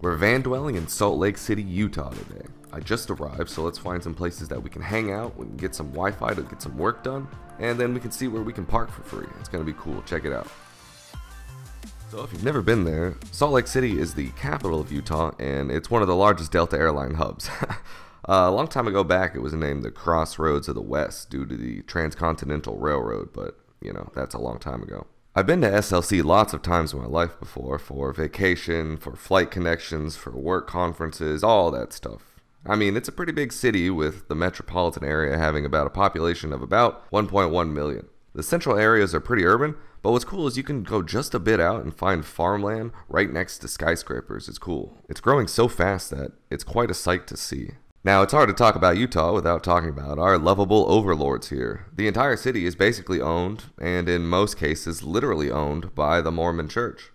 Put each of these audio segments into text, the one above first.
We're Vandwelling in Salt Lake City, Utah today. I just arrived, so let's find some places that we can hang out, we can get some Wi-Fi to get some work done, and then we can see where we can park for free. It's gonna be cool, check it out. So if you've never been there, Salt Lake City is the capital of Utah, and it's one of the largest Delta airline hubs. A long time ago back, it was named the Crossroads of the West due to the Transcontinental Railroad, but, you know, that's a long time ago. I've been to SLC lots of times in my life before, for vacation, for flight connections, for work conferences, all that stuff. I mean, it's a pretty big city with the metropolitan area having about a population of about 1.1 million. The central areas are pretty urban, but what's cool is you can go just a bit out and find farmland right next to skyscrapers. It's cool. It's growing so fast that it's quite a sight to see. Now, it's hard to talk about Utah without talking about our lovable overlords here. The entire city is basically owned, and in most cases, literally owned, by the Mormon Church.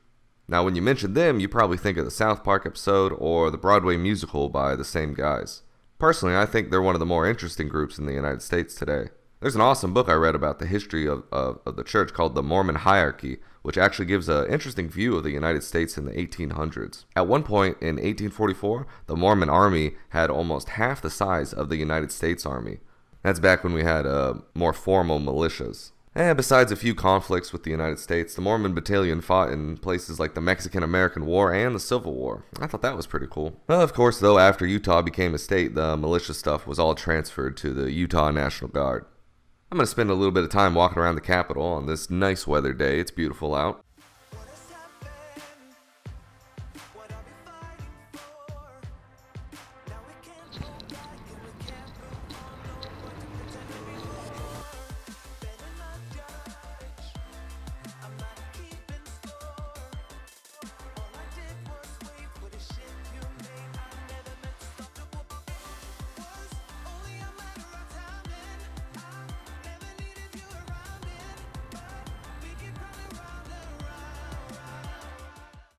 Now, when you mention them, you probably think of the South Park episode or the Broadway musical by the same guys. Personally, I think they're one of the more interesting groups in the United States today. There's an awesome book I read about the history of the church called The Mormon Hierarchy, which actually gives an interesting view of the United States in the 1800s. At one point in 1844, the Mormon army had almost half the size of the United States Army. That's back when we had more formal militias. And besides a few conflicts with the United States, the Mormon Battalion fought in places like the Mexican-American War and the Civil War. I thought that was pretty cool. Well, of course, though, after Utah became a state, the militia stuff was all transferred to the Utah National Guard. I'm going to spend a little bit of time walking around the Capitol on this nice weather day. It's beautiful out.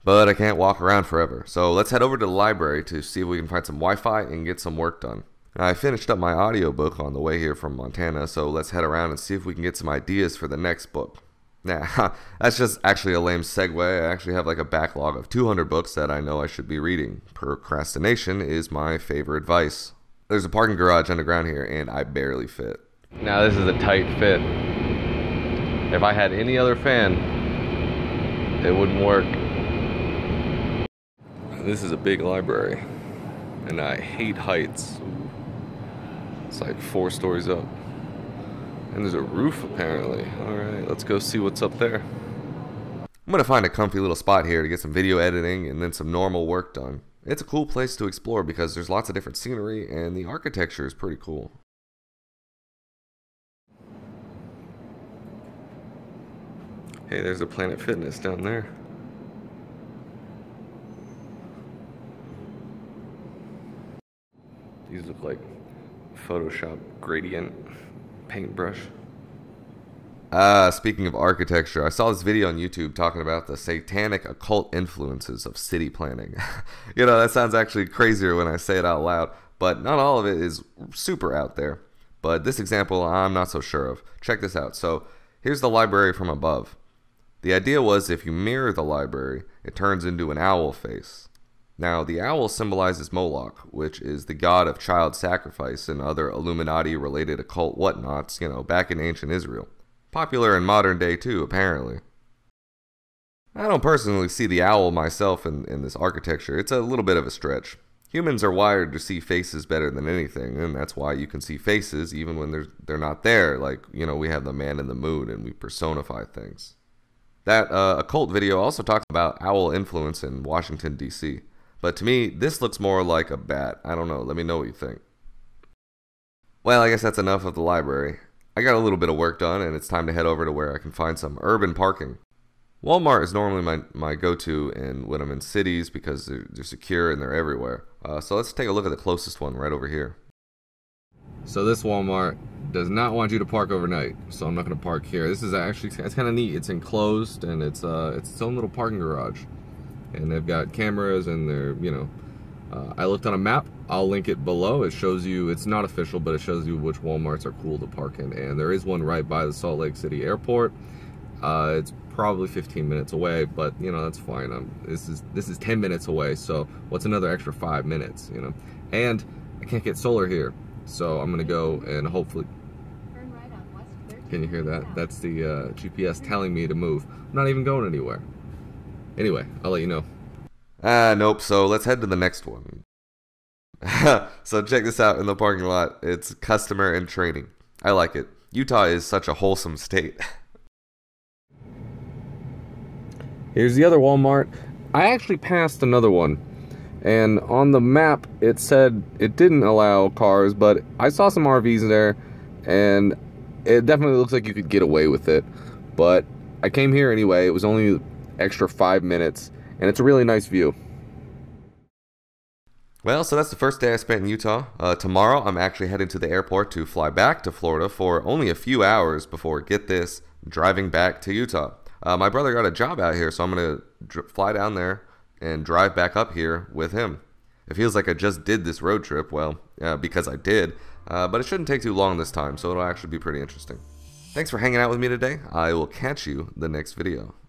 But I can't walk around forever, so let's head over to the library to see if we can find some Wi-Fi and get some work done. I finished up my audiobook on the way here from Montana, so let's head around and see if we can get some ideas for the next book. Nah, that's just actually a lame segue. I actually have like a backlog of 200 books that I know I should be reading. Procrastination is my favorite vice. There's a parking garage underground here, and I barely fit. Now this is a tight fit. If I had any other fan, it wouldn't work. This is a big library, and I hate heights. It's like 4 stories up. And there's a roof, apparently. Alright, let's go see what's up there. I'm gonna find a comfy little spot here to get some video editing and then some normal work done. It's a cool place to explore because there's lots of different scenery, and the architecture is pretty cool. Hey, there's a Planet Fitness down there. These look like Photoshop gradient paintbrush. Speaking of architecture, I saw this video on YouTube talking about the satanic occult influences of city planning. You know, that sounds actually crazier when I say it out loud, but not all of it is super out there. But this example, I'm not so sure of. Check this out. So here's the library from above. The idea was if you mirror the library, it turns into an owl face. Now, the owl symbolizes Moloch, which is the god of child sacrifice and other Illuminati-related occult whatnots, you know, back in ancient Israel. Popular in modern day too, apparently. I don't personally see the owl myself in this architecture. It's a little bit of a stretch. Humans are wired to see faces better than anything, and that's why you can see faces even when they're not there. Like, you know, we have the man in the moon and we personify things. That occult video also talks about owl influence in Washington, D.C., but to me, this looks more like a bat. I don't know. Let me know what you think. Well, I guess that's enough of the library. I got a little bit of work done, and it's time to head over to where I can find some urban parking. Walmart is normally my go-to when I'm in cities because they're secure and they're everywhere. So let's take a look at the closest one right over here. So this Walmart does not want you to park overnight, so I'm not going to park here. This is actually, it's kind of neat. It's enclosed, and it's its own little parking garage. And they've got cameras, and they're, you know, I looked on a map. I'll link it below. It shows you, it's not official, but it shows you which Walmarts are cool to park in. And there is one right by the Salt Lake City airport. It's probably 15 minutes away, but you know, that's fine. This is 10 minutes away, so what's another extra 5 minutes, you know? And I can't get solar here, so I'm gonna go and hopefully. Can you hear that? That's the GPS telling me to move. I'm not even going anywhere. Anyway, I'll let you know. Nope, so let's head to the next one. So check this out in the parking lot. It's customer and training. I like it. Utah is such a wholesome state. Here's the other Walmart. I actually passed another one, and on the map it said it didn't allow cars, but I saw some RVs there, and it definitely looks like you could get away with it. But I came here anyway. It was only extra 5 minutes, and it's a really nice view. Well, so that's the first day I spent in Utah. Tomorrow I'm actually heading to the airport to fly back to Florida for only a few hours before, get this, driving back to Utah. My brother got a job out here, so I'm going to fly down there and drive back up here with him. It feels like I just did this road trip, well, because I did, but it shouldn't take too long this time, so it'll actually be pretty interesting. Thanks for hanging out with me today. I will catch you the next video.